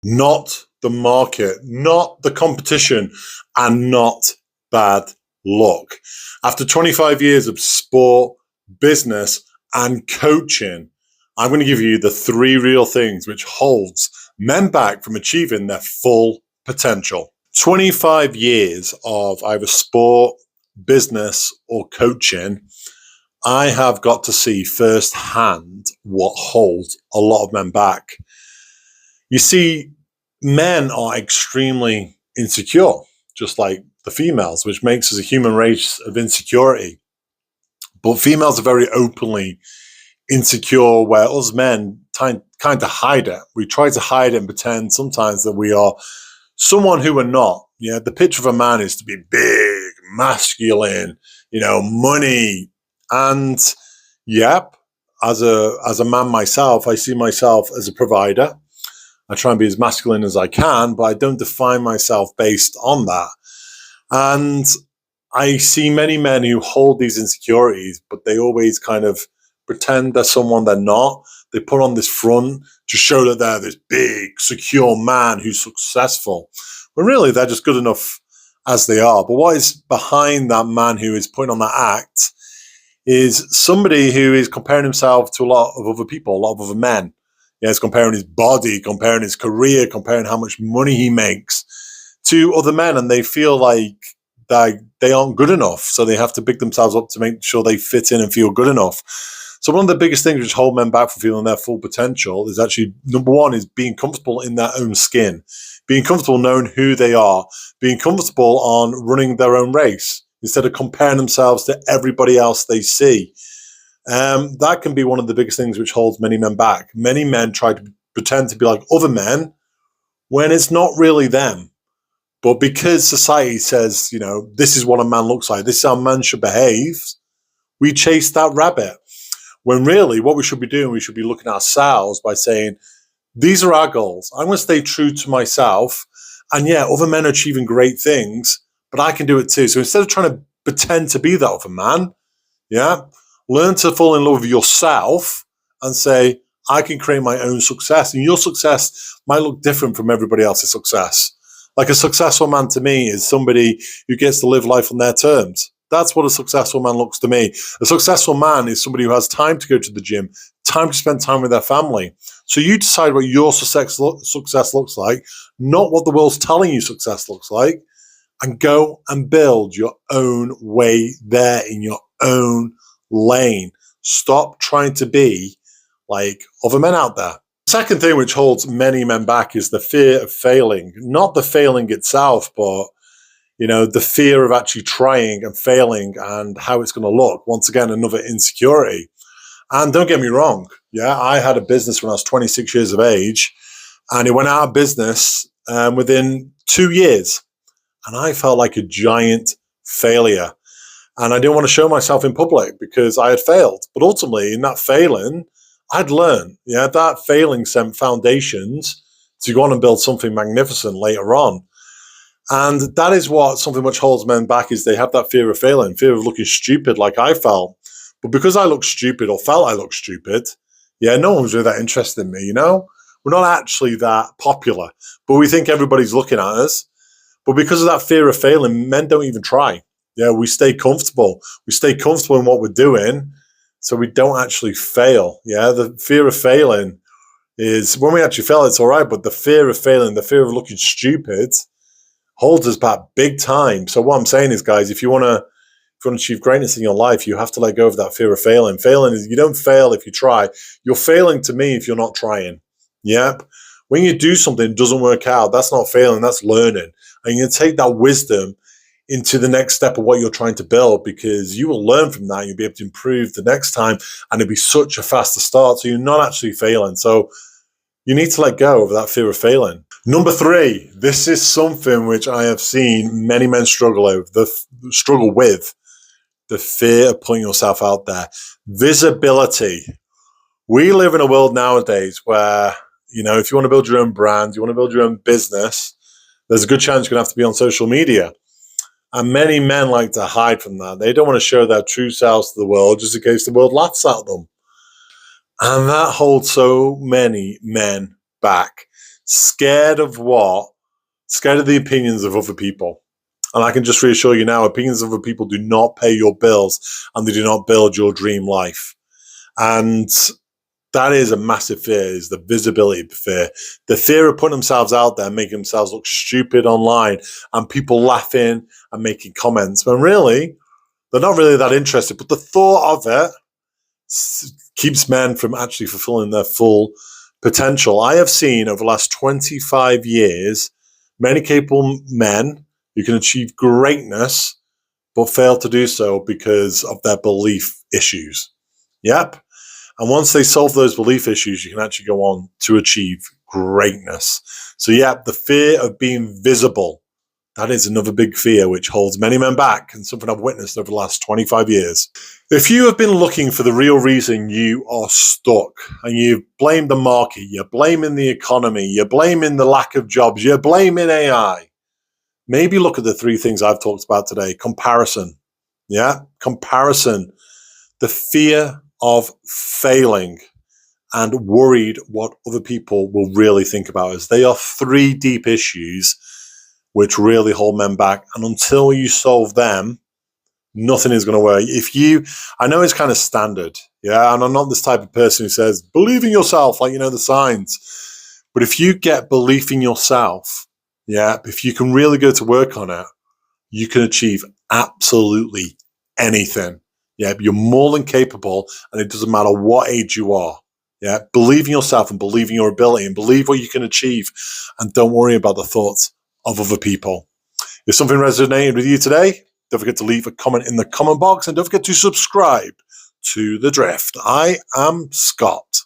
not the market, not the competition, and not bad luck. After 25 years of sport, business, and coaching, I'm going to give you the 3 real things which holds men back from achieving their full potential. 25 years of either sport, business, or coaching, I have got to see firsthand what holds a lot of men back. You see, men are extremely insecure, just like the females, which makes us a human race of insecurity. But females are very openly insecure, where us men kind of hide it. We try to hide it and pretend sometimes that we are someone who we're not. Yeah, the picture of a man is to be big, masculine, money. And yep, as a man myself, I see myself as a provider. I try and be as masculine as I can, but I don't define myself based on that. And I see many men who hold these insecurities, but they always kind of pretend they're someone they're not. They put on this front to show that they're this big, secure man who's successful. When really they're just good enough as they are. But what is behind that man who is putting on that act is somebody who is comparing himself to a lot of other people, a lot of other men. Yeah, he's comparing his body, comparing his career, comparing how much money he makes to other men, and they feel like they aren't good enough, so they have to pick themselves up to make sure they fit in and feel good enough. So one of the biggest things which hold men back from feeling their full potential is actually, number one, is being comfortable in their own skin, being comfortable knowing who they are, being comfortable on running their own race instead of comparing themselves to everybody else they see. That can be one of the biggest things which holds many men back. Many men try to pretend to be like other men when it's not really them. But because society says, this is what a man looks like, this is how a man should behave, we chase that rabbit. When really what we should be doing, we should be looking at ourselves by saying, these are our goals. I'm going to stay true to myself. And yeah, other men are achieving great things, but I can do it too. So instead of trying to pretend to be that other man, learn to fall in love with yourself and say, I can create my own success. And your success might look different from everybody else's success. Like a successful man to me is somebody who gets to live life on their terms. That's what a successful man looks to me. A successful man is somebody who has time to go to the gym, time to spend time with their family. So you decide what your success looks like, not what the world's telling you success looks like, and go and build your own way there in your own lane. Stop trying to be like other men out there. Second thing which holds many men back is the fear of failing. Not the failing itself, but the fear of actually trying and failing and how it's going to look. Once again, another insecurity. And don't get me wrong, I had a business when I was 26 years of age, and it went out of business within 2 years, and I felt like a giant failure. And I didn't want to show myself in public because I had failed. But ultimately, in that failing, I'd learned. That failing sent foundations to go on and build something magnificent later on. And that is what something which holds men back is they have that fear of failing, fear of looking stupid like I felt. But because I looked stupid or felt I looked stupid, no one was really that interested in me, We're not actually that popular, but we think everybody's looking at us. But because of that fear of failing, men don't even try. We stay comfortable. We stay comfortable in what we're doing, so we don't actually fail. The fear of failing is when we actually fail, it's all right. But the fear of failing, the fear of looking stupid, holds us back big time. So what I'm saying is, guys, if you want to achieve greatness in your life, you have to let go of that fear of failing. Failing is, you don't fail if you try. You're failing to me if you're not trying. When you do something that doesn't work out, that's not failing, that's learning. And you take that wisdom into the next step of what you're trying to build, because you will learn from that. You'll be able to improve the next time, and it'll be such a faster start. So you're not actually failing. So you need to let go of that fear of failing. Number 3, this is something which I have seen many men struggle with, the fear of putting yourself out there. Visibility. We live in a world nowadays where, if you want to build your own brand, you want to build your own business, there's a good chance you're going to have to be on social media. And many men like to hide from that. They don't want to show their true selves to the world just in case the world laughs at them. And that holds so many men back. Scared of what? Scared of the opinions of other people. And I can just reassure you now, opinions of other people do not pay your bills and they do not build your dream life. And that is a massive fear, is the visibility fear. The fear of putting themselves out there, making themselves look stupid online and people laughing and making comments when really, they're not really that interested. But the thought of it keeps men from actually fulfilling their full potential. I have seen over the last 25 years, many capable men who can achieve greatness, but fail to do so because of their belief issues. Yep. And once they solve those belief issues, you can actually go on to achieve greatness. So yeah, the fear of being visible, that is another big fear which holds many men back, and something I've witnessed over the last 25 years. If you have been looking for the real reason you are stuck and you've blamed the market, you're blaming the economy, you're blaming the lack of jobs, you're blaming AI, maybe look at the three things I've talked about today. Comparison. Yeah, comparison. The fear of failing and worried what other people will really think about us. They are three deep issues which really hold men back. And until you solve them, nothing is going to work. I know it's kind of standard. Yeah. And I'm not this type of person who says, believe in yourself, like, the signs. But if you get belief in yourself, yeah, if you can really go to work on it, you can achieve absolutely anything. Yeah, you're more than capable, and it doesn't matter what age you are. Yeah, believe in yourself and believe in your ability and believe what you can achieve, and don't worry about the thoughts of other people. If something resonated with you today, don't forget to leave a comment in the comment box, and don't forget to subscribe to The Drift. I am Scott.